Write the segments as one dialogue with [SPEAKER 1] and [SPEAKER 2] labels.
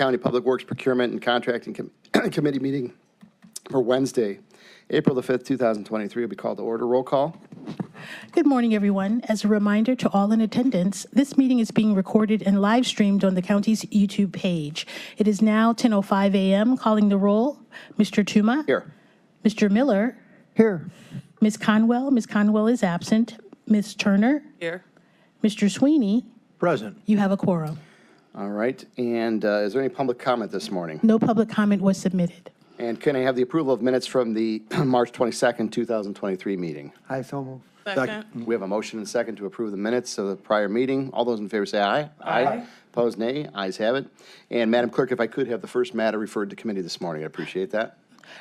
[SPEAKER 1] County Public Works Procurement and Contracting Committee meeting for Wednesday, April the 5th, 2023 will be called to order. Roll call.
[SPEAKER 2] Good morning, everyone. As a reminder to all in attendance, this meeting is being recorded and live streamed on the county's YouTube page. It is now 10:05 a.m. Calling the roll. Mr. Tuma?
[SPEAKER 1] Here.
[SPEAKER 2] Mr. Miller?
[SPEAKER 3] Here.
[SPEAKER 2] Ms. Conwell? Ms. Conwell is absent. Ms. Turner?
[SPEAKER 4] Here.
[SPEAKER 2] Mr. Sweeney?
[SPEAKER 3] Present.
[SPEAKER 2] You have a quorum.
[SPEAKER 1] All right. And is there any public comment this morning?
[SPEAKER 2] No public comment was submitted.
[SPEAKER 1] And can I have the approval of minutes from the March 22nd, 2023 meeting?
[SPEAKER 3] I so move.
[SPEAKER 4] Second.
[SPEAKER 1] We have a motion and second to approve the minutes of the prior meeting. All those in favor say aye.
[SPEAKER 4] Aye.
[SPEAKER 1] Opposed, nay. Ayes have it. And Madam Clerk, if I could have the first matter referred to committee this morning, I'd appreciate that.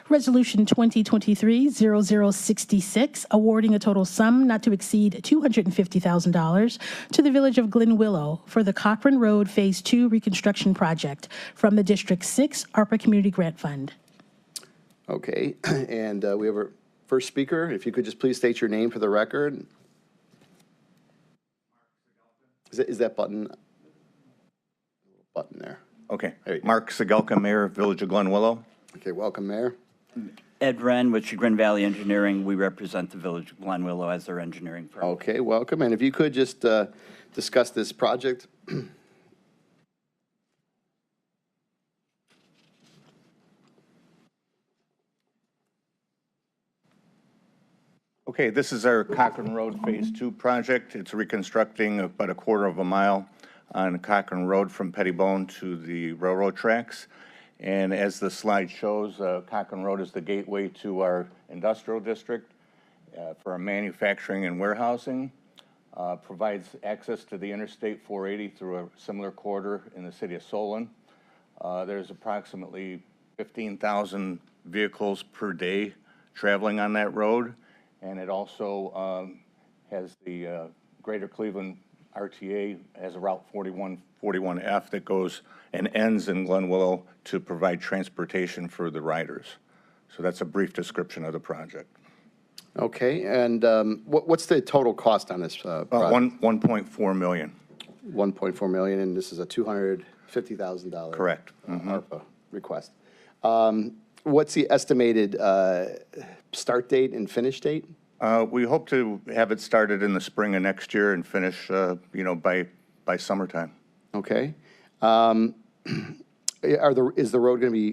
[SPEAKER 2] Resolution 2023-0066, awarding a total sum not to exceed $250,000 to the Village of Glen Willow for the Cochran Road Phase 2 Reconstruction Project from the District 6 ARPA Community Grant Fund.
[SPEAKER 1] Okay, and we have our first speaker. If you could just please state your name for the record. Is that button there?
[SPEAKER 5] Okay.
[SPEAKER 1] There you go.
[SPEAKER 5] Mark Segelka, Mayor, Village of Glen Willow.
[SPEAKER 1] Okay, welcome, Mayor.
[SPEAKER 6] Ed Wren with Chagrin Valley Engineering. We represent the Village of Glen Willow as their engineering firm.
[SPEAKER 1] Okay, welcome. And if you could just discuss this project.
[SPEAKER 5] Okay, this is our Cochran Road Phase 2 project. It's reconstructing about a quarter of a mile on Cochran Road from Pettibone to the railroad tracks. And as the slide shows, Cochran Road is the gateway to our industrial district for our manufacturing and warehousing. Provides access to the Interstate 480 through a similar corridor in the city of Solon. There's approximately 15,000 vehicles per day traveling on that road. And it also has the Greater Cleveland RTA as a Route 41F that goes and ends in Glen Willow to provide transportation for the riders. So that's a brief description of the project.
[SPEAKER 1] Okay, and what's the total cost on this project?
[SPEAKER 5] 1.4 million.
[SPEAKER 1] 1.4 million, and this is a $250,000.
[SPEAKER 5] Correct.
[SPEAKER 1] ARPA request. What's the estimated start date and finish date?
[SPEAKER 5] We hope to have it started in the spring of next year and finish, by summertime.
[SPEAKER 1] Okay. Is the road going to be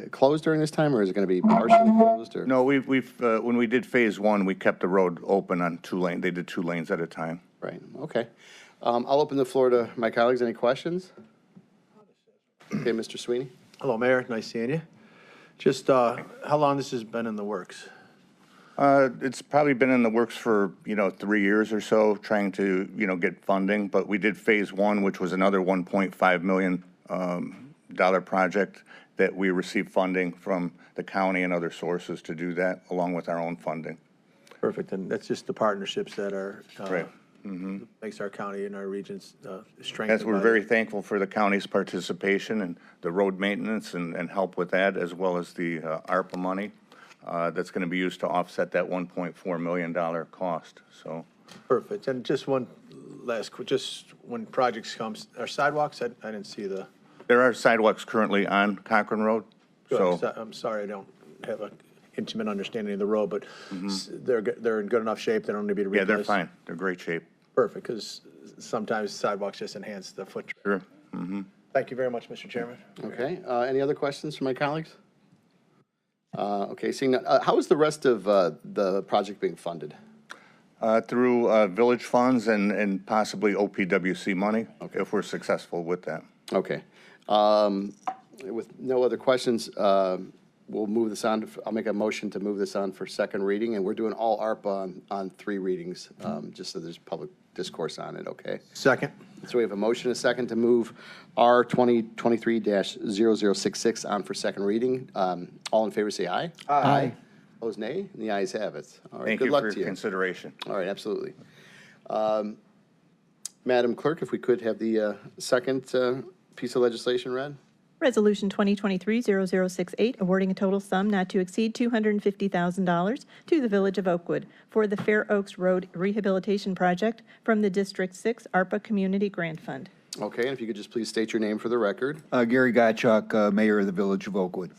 [SPEAKER 1] closed during this time, or is it going to be partially closed? Or?
[SPEAKER 5] No, when we did Phase 1, we kept the road open on 2 lanes. They did 2 lanes at a time.
[SPEAKER 1] Right. Okay. I'll open the floor to my colleagues. Any questions? Okay, Mr. Sweeney.
[SPEAKER 3] Hello, Mayor. Nice seeing you. Just how long this has been in the works?
[SPEAKER 5] It's probably been in the works for, 3 years or so, trying to, get funding. But we did Phase 1, which was another $1.5 million dollar project that we received funding from the county and other sources to do that, along with our own funding.
[SPEAKER 3] Perfect. And that's just the partnerships that are
[SPEAKER 5] Right.
[SPEAKER 3] makes our county and our regions strengthened.
[SPEAKER 5] As we're very thankful for the county's participation and the road maintenance and help with that, as well as the ARPA money that's going to be used to offset that $1.4 million cost. So
[SPEAKER 3] Perfect. And just one last, just when projects come, are sidewalks? I didn't see the.
[SPEAKER 5] there are sidewalks currently on Cochran Road. So
[SPEAKER 3] I'm sorry, I don't have an intimate understanding of the road, but they're in good enough shape. They don't need to be replaced.
[SPEAKER 5] yeah, they're fine. They're great shape.
[SPEAKER 3] Perfect, because sometimes sidewalks just enhance the foot traffic.
[SPEAKER 5] Sure.
[SPEAKER 3] Thank you very much, Mr. Chairman.
[SPEAKER 1] Okay. Any other questions from my colleagues? Okay. Seeing that, how is the rest of the project being funded?
[SPEAKER 5] Through village funds and possibly OPWC money, if we're successful with that.
[SPEAKER 1] Okay. With no other questions, we'll move this on. I'll make a motion to move this on for second reading, and we're doing all ARPA on 3 readings, just so there's public discourse on it, okay?
[SPEAKER 3] Second.
[SPEAKER 1] So we have a motion, a second, to move R 2023-0066 on for second reading. All in favor say aye.
[SPEAKER 3] Aye.
[SPEAKER 1] Opposed, nay? And the ayes have it. All right,
[SPEAKER 5] Thank
[SPEAKER 1] good
[SPEAKER 5] you
[SPEAKER 1] luck
[SPEAKER 5] for
[SPEAKER 1] to
[SPEAKER 5] your
[SPEAKER 1] you.
[SPEAKER 5] consideration.
[SPEAKER 1] All right, absolutely. Madam Clerk, if we could have the second piece of legislation read.
[SPEAKER 4] Resolution 2023-0068, awarding a total sum not to exceed $250,000 to the Village of Oakwood for the Fair Oaks Road Rehabilitation Project from the District 6 ARPA Community Grant Fund.
[SPEAKER 1] Okay, and if you could just please state your name for the record.
[SPEAKER 7] Gary Gottschalk, Mayor of the Village of Oakwood.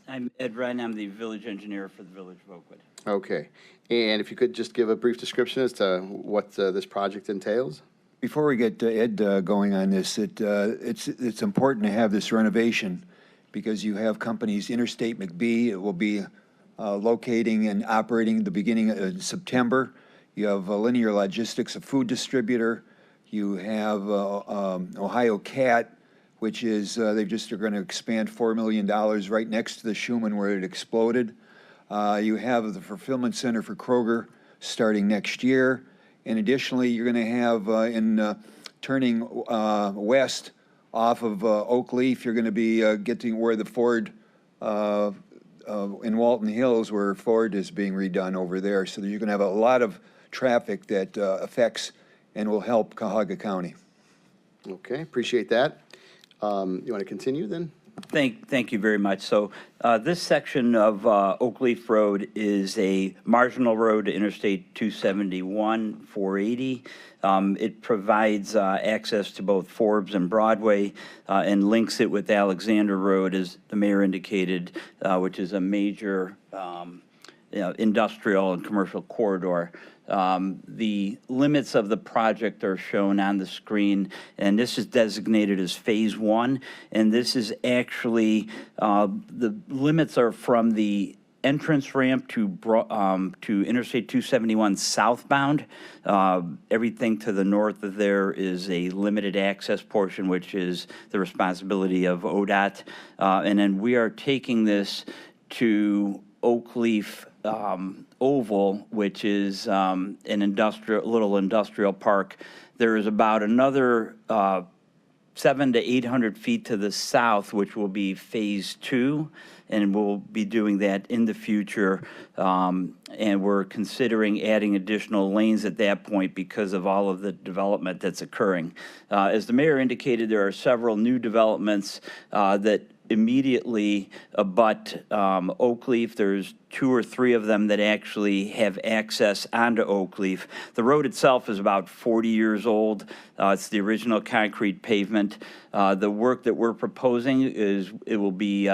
[SPEAKER 6] I'm Ed Wren, I'm the village engineer for the Village of Oakwood.
[SPEAKER 1] Okay, and if you could just give a brief description as to what this project entails?
[SPEAKER 7] Before we get Ed going on this, it's important to have this renovation because you have companies, Interstate McBee, it will be locating and operating at the beginning of September. You have Linear Logistics, a food distributor. You have Ohio Cat, which is, they just are going to expand $4 million right next to the Schumann where it exploded. You have the fulfillment center for Kroger starting next year. And additionally, you're going to have turning west off of Oak Leaf, you're going to be getting where the Ford in Walton Hills, where Ford is being redone over there. So you're going to have a lot of traffic that affects and will help Cuyahoga County.
[SPEAKER 1] Okay, appreciate that. You want to continue then?
[SPEAKER 6] Thank you very much. So this section of Oak Leaf Road is a marginal road to Interstate 271, 480. It provides access to both Forbes and Broadway and links it with Alexander Road, as the mayor indicated, which is a major industrial and commercial corridor. The limits of the project are shown on the screen, and this is designated as Phase 1, and this is actually, the limits are from the entrance ramp to Interstate 271 southbound. Everything to the north of there is a limited access portion, which is the responsibility of ODOT. And then we are taking this to Oak Leaf Oval, which is an little industrial park. There is about another 700 to 800 feet to the south, which will be Phase 2, and we'll be doing that in the future. And we're considering adding additional lanes at that point because of all of the development that's occurring. As the mayor indicated, there are several new developments that immediately abut Oak Leaf. There's 2 or 3 of them that actually have access onto Oak Leaf. The road itself is about 40 years old. It's the original concrete pavement. The work that we're proposing is it will be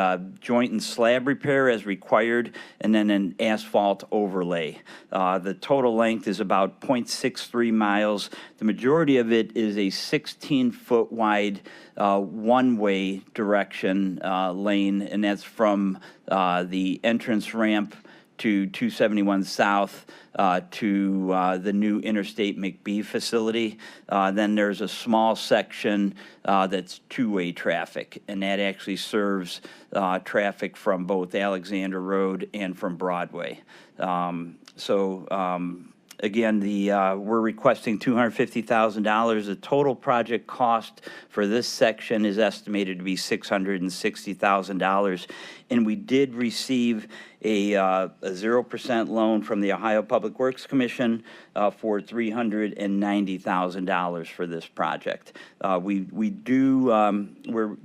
[SPEAKER 6] joint and slab repair as required, and then an asphalt overlay. The total length is about 0.63 miles. The majority of it is a 16-foot wide one-way direction lane, and that's from the entrance ramp to 271 South to the new Interstate McBee facility. Then there's a small section that's two-way traffic, and that actually serves traffic from both Alexander Road and from Broadway. Again, we're requesting $250,000. The total project cost for this section is estimated to be $660,000. And we did receive a 0% loan from the Ohio Public Works Commission for $390,000 for this project. We're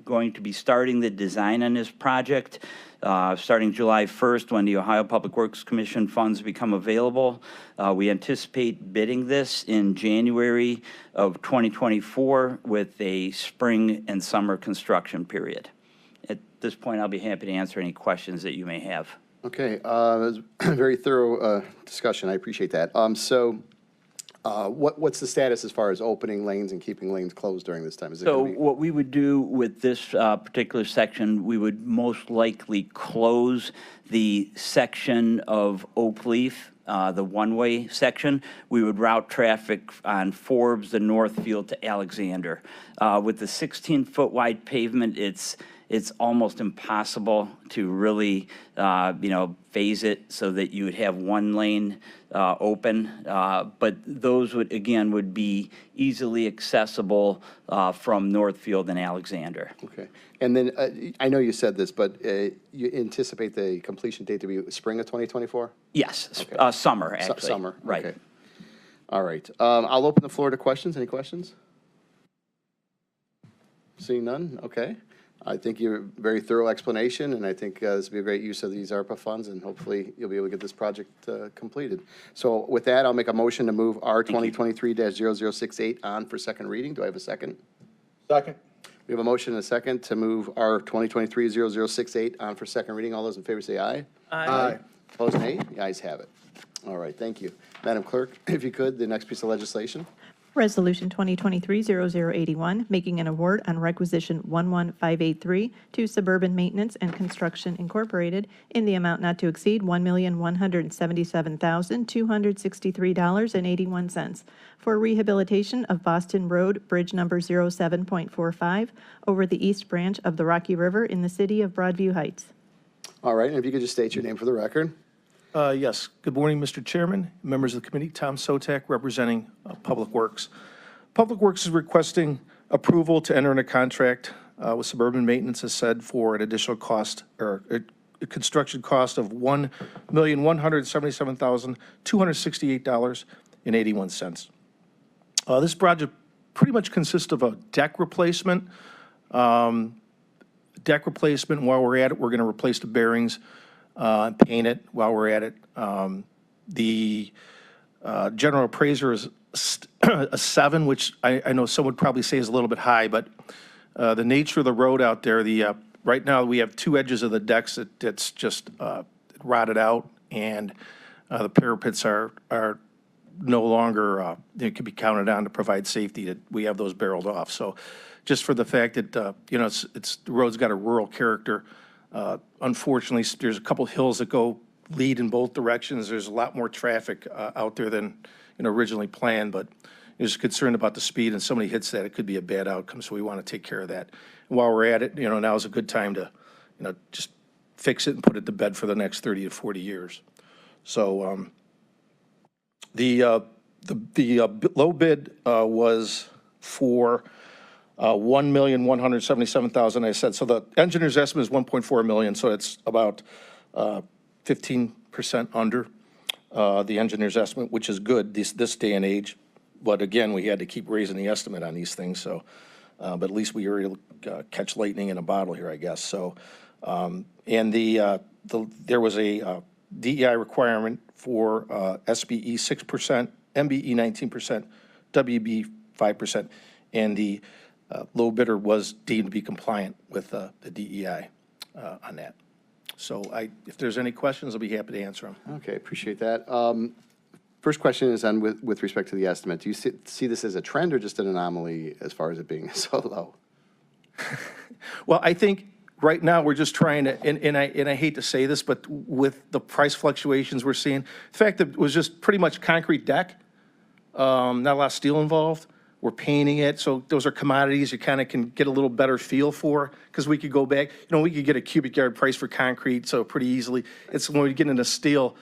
[SPEAKER 6] going to be starting the design on this project starting July 1st when the Ohio Public Works Commission funds become available. We anticipate bidding this in January of 2024 with a spring and summer construction period. At this point, I'll be happy to answer any questions that you may have.
[SPEAKER 1] Okay, that was a very thorough discussion. I appreciate that. What's the status as far as opening lanes and keeping lanes closed during this time? Is it
[SPEAKER 6] So
[SPEAKER 1] gonna be-
[SPEAKER 6] what we would do with this particular section, we would most likely close the section of Oak Leaf, the one-way section. We would route traffic on Forbes, the Northfield to Alexander. With the 16-foot wide pavement, it's almost impossible to really, phase it so that you would have one lane open. But those would be easily accessible from Northfield and Alexander.
[SPEAKER 1] Okay. And then, I know you said this, but you anticipate the completion date to be spring of 2024?
[SPEAKER 6] Yes,
[SPEAKER 1] Okay.
[SPEAKER 6] summer, actually.
[SPEAKER 1] Summer,
[SPEAKER 6] Right.
[SPEAKER 1] okay. All right. I'll open the floor to questions. Any questions? Seeing none? Okay. I think you're a very thorough explanation, and I think this will be a great use of these ARPA funds, and hopefully you'll be able to get this project completed. So with that, I'll make a motion to move R 2023-0068 on for second reading. Do I have a second?
[SPEAKER 3] Second.
[SPEAKER 1] We have a motion and a second to move our 2023-0068 on for second reading. All those in favor say aye.
[SPEAKER 3] Aye.
[SPEAKER 1] Opposed, nay. The ayes have it. All right, thank you. Madam Clerk, if you could, the next piece of legislation.
[SPEAKER 4] Resolution 2023-0081, making an award on requisition 11583 to Suburban Maintenance and Construction Incorporated in the amount not to exceed $1,177,263.81 for rehabilitation of Boston Road Bridge number 07.45 over the East Branch of the Rocky River in the city of Broadview Heights.
[SPEAKER 1] All right, and if you could just state your name for the record.
[SPEAKER 8] Yes. Good morning, Mr. Chairman, members of the committee. Tom Sotak, representing Public Works. Public Works is requesting approval to enter in a contract with Suburban Maintenance, as said, for an additional cost, or a construction cost of $1,177,268.81. This project pretty much consists of a deck replacement. While we're at it, we're going to replace the bearings and paint it while we're at it. The general appraiser is a 7, which I know some would probably say is a little bit high, but the nature of the road out there, right now we have 2 edges of the decks that's just rotted out, and the parapets are no longer, they could be counted on to provide safety, that we have those barreled off. So just for the fact that, the road's got a rural character. Unfortunately, there's a couple hills that lead in both directions. There's a lot more traffic out there than originally planned, but just concerned about the speed, and somebody hits that, it could be a bad outcome, so we want to take care of that. And while we're at it, now is a good time to, just fix it and put it to bed for the next 30 to 40 years. So the low bid was for $1,177,000, I said. So the engineer's estimate is $1.4 million, so it's about 15% under the engineer's estimate, which is good this day and age. But again, we had to keep raising the estimate on these things, so, but at least we were able to catch lightning in a bottle here, I guess. So, and there was a DEI requirement for SBE 6%, MBE 19%, WB 5%, and the low bidder was deemed to be compliant with the DEI on that. So if there's any questions, I'll be happy to answer them.
[SPEAKER 1] Okay, appreciate that. First question is on with respect to the estimate. Do you see this as a trend or just an anomaly as far as it being so low?
[SPEAKER 8] Well, I think right now we're just trying to, and I hate to say this, but with the price fluctuations we're seeing, the fact that it was just pretty much concrete deck, not a lot of steel involved. We're painting it, so those are commodities you kind of can get a little better feel for, because we could go back, we could get a cubic yard price for concrete, so pretty easily. It's when we get into steel,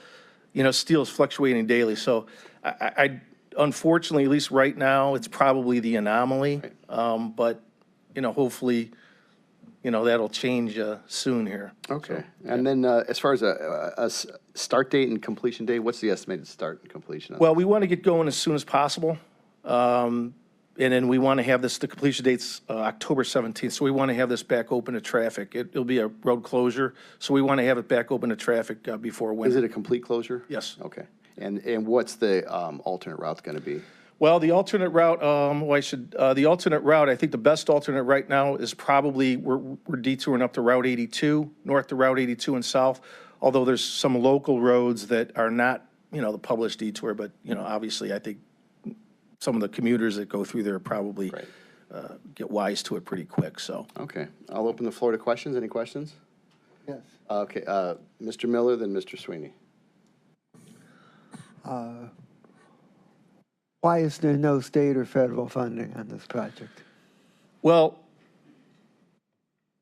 [SPEAKER 8] steel is fluctuating daily. So I unfortunately, at least right now, it's probably the anomaly. But, hopefully, that'll change soon here.
[SPEAKER 1] Okay. And then as far as a start date and completion date, what's the estimated start and completion?
[SPEAKER 8] Well, we want to get going as soon as possible. And then we want to have the completion date's October 17th, so we want to have this back open to traffic. It'll be a road closure, so we want to have it back open to traffic before winter.
[SPEAKER 1] Is it a complete closure?
[SPEAKER 8] Yes.
[SPEAKER 1] Okay. And what's the alternate route going to be?
[SPEAKER 8] Well, the alternate route, the alternate route, I think the best alternate right now is probably, we're detouring up to Route 82, north to Route 82 and south, although there's some local roads that are not, the published detour, but, obviously I think some of the commuters that go through there probably get wise to it pretty quick, so.
[SPEAKER 1] Okay. I'll open the floor to questions. Any questions?
[SPEAKER 9] Yes.
[SPEAKER 1] Okay. Mr. Miller, then Mr. Sweeney.
[SPEAKER 9] Why is there no state or federal funding on this project?
[SPEAKER 8] Well,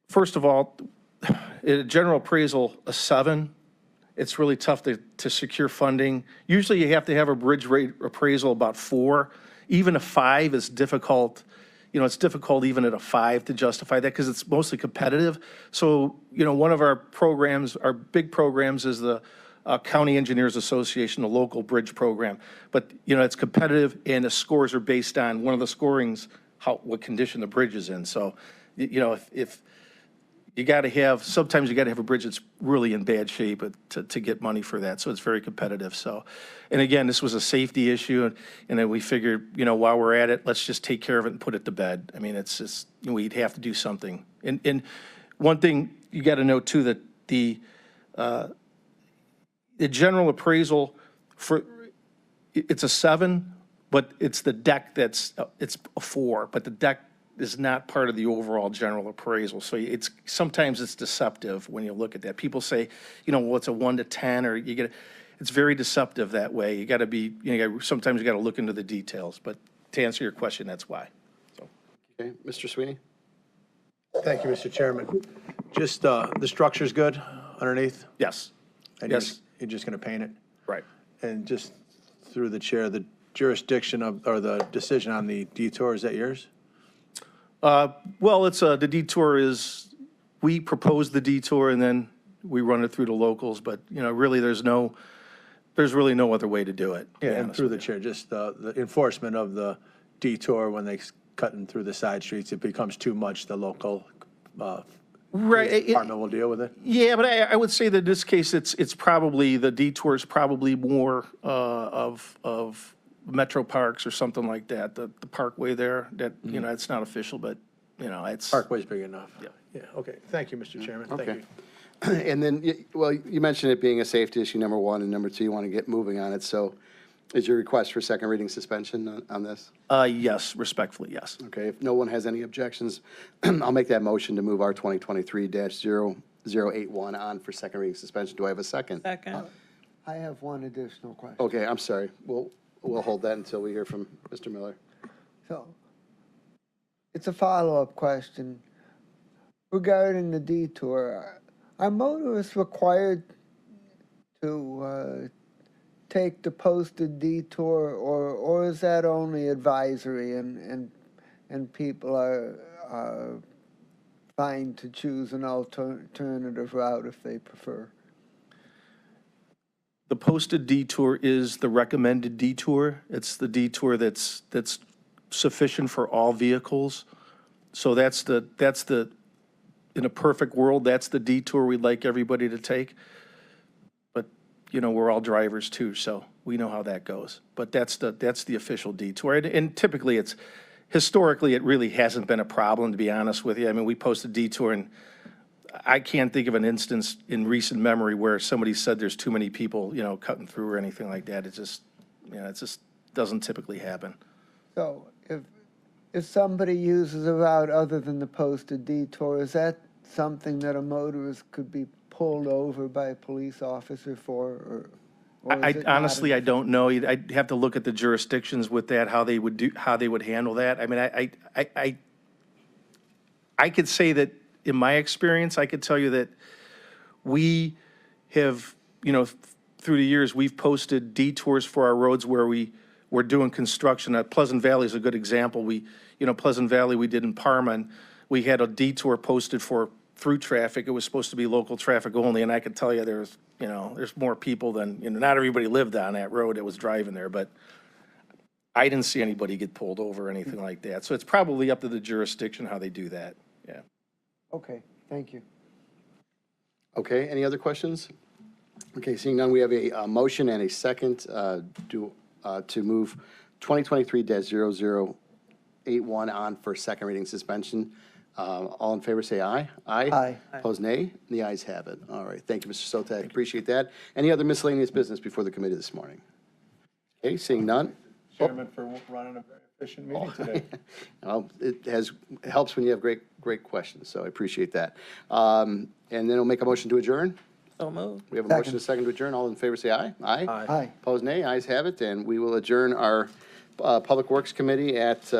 [SPEAKER 8] first of all, a general appraisal, a 7, it's really tough to secure funding. Usually you have to have a bridge rate appraisal about 4. Even a 5 is difficult. It's difficult even at a 5 to justify that because it's mostly competitive. So, one of our programs, our big programs is the County Engineers Association, the local bridge program. But, it's competitive and the scores are based on one of the scorings, what condition the bridge is in. So, if sometimes you got to have a bridge that's really in bad shape to get money for that. So it's very competitive. So, and again, this was a safety issue. And then we figured, while we're at it, let's just take care of it and put it to bed. I mean, it's just, we'd have to do something. And one thing you got to know too, that the general appraisal it's a 7, but it's the deck it's a 4, but the deck is not part of the overall general appraisal. So sometimes it's deceptive when you look at that. People say, well, it's a 1 to 10, or it's very deceptive that way. You got to be, sometimes you got to look into the details. But to answer your question, that's why. So.
[SPEAKER 1] Okay, Mr. Sweeney?
[SPEAKER 3] Thank you, Mr. Chairman. Just, the structure's good underneath?
[SPEAKER 8] Yes.
[SPEAKER 3] And
[SPEAKER 8] Yes.
[SPEAKER 3] You're just going to paint it?
[SPEAKER 8] Right.
[SPEAKER 3] And just through the chair, the jurisdiction or the decision on the detour, is that yours?
[SPEAKER 8] Well, it's the detour is, we propose the detour and then we run it through the locals, but, really there's really no other way to do it. to be
[SPEAKER 3] Yeah, and
[SPEAKER 8] honest
[SPEAKER 3] through
[SPEAKER 8] with
[SPEAKER 3] the chair, just the enforcement of the detour when they cutting through the side streets, it becomes too much, the local
[SPEAKER 8] Right.
[SPEAKER 3] department will deal with it.
[SPEAKER 8] Yeah, but I would say that in this case, it's probably, the detour is probably more of Metro Parks or something like that, the parkway there, that, it's not official, but, it's.
[SPEAKER 3] Parkway's big enough.
[SPEAKER 8] Yeah.
[SPEAKER 3] Yeah, okay. Thank you, Mr. Chairman. Thank
[SPEAKER 1] Okay.
[SPEAKER 3] you.
[SPEAKER 1] And then, you mentioned it being a safety issue, number 1, and number 2, you want to get moving on it. So is your request for second reading suspension on this?
[SPEAKER 8] Yes, respectfully, yes.
[SPEAKER 1] Okay, if no one has any objections, I'll make that motion to move our 2023-0081 on for second reading suspension. Do I have a second?
[SPEAKER 4] Second.
[SPEAKER 9] I have one additional question.
[SPEAKER 1] Okay, I'm sorry. We'll hold that until we hear from Mr. Miller.
[SPEAKER 9] So, it's a follow-up question regarding the detour. Are motorists required to take the posted detour, or is that only advisory and people are fine to choose an alternative route if they prefer?
[SPEAKER 8] The posted detour is the recommended detour. It's the detour that's sufficient for all vehicles. So that's the, in a perfect world, that's the detour we'd like everybody to take. But, we're all drivers too, so we know how that goes. But that's the official detour. And typically historically, it really hasn't been a problem, to be honest with you. I mean, we posted detour, and I can't think of an instance in recent memory where somebody said there's too many people, cutting through or anything like that. It just doesn't typically happen.
[SPEAKER 9] So if somebody uses a route other than the posted detour, is that something that a motorist could be pulled over by a police officer for? Or is it
[SPEAKER 8] Honestly,
[SPEAKER 9] not
[SPEAKER 8] I don't know. I'd have to look at the jurisdictions with that, how they would handle that. I mean, I could say that in my experience, I could tell you that we have, through the years, we've posted detours for our roads where we're doing construction. Pleasant Valley is a good example. Pleasant Valley, we did in Parma, and we had a detour posted for through traffic. It was supposed to be local traffic only, and I could tell you there's more people than, not everybody lived on that road that was driving there, but I didn't see anybody get pulled over or anything like that. So it's probably up to the jurisdiction how they do that, yeah.
[SPEAKER 9] Okay, thank you.
[SPEAKER 1] Okay, any other questions? Okay, seeing none, we have a motion and a second to move 2023-0081 on for second reading suspension. All in favor, say aye. Aye.
[SPEAKER 9] Aye.
[SPEAKER 1] Opposed, nay. The ayes have it. All right, thank you, Mr. Sotek. Appreciate that. Any other miscellaneous business before the committee this morning? Okay, seeing none.
[SPEAKER 3] Chairman, for running a very efficient meeting today.
[SPEAKER 1] Well, it helps when you have great questions, so I appreciate that. And then we'll make a motion to adjourn.
[SPEAKER 4] So moved.
[SPEAKER 1] We have a motion and a second to adjourn. All in favor, say aye. Aye.
[SPEAKER 9] Aye.
[SPEAKER 1] Opposed, nay. Ayes have it, and we will adjourn our Public Works Committee at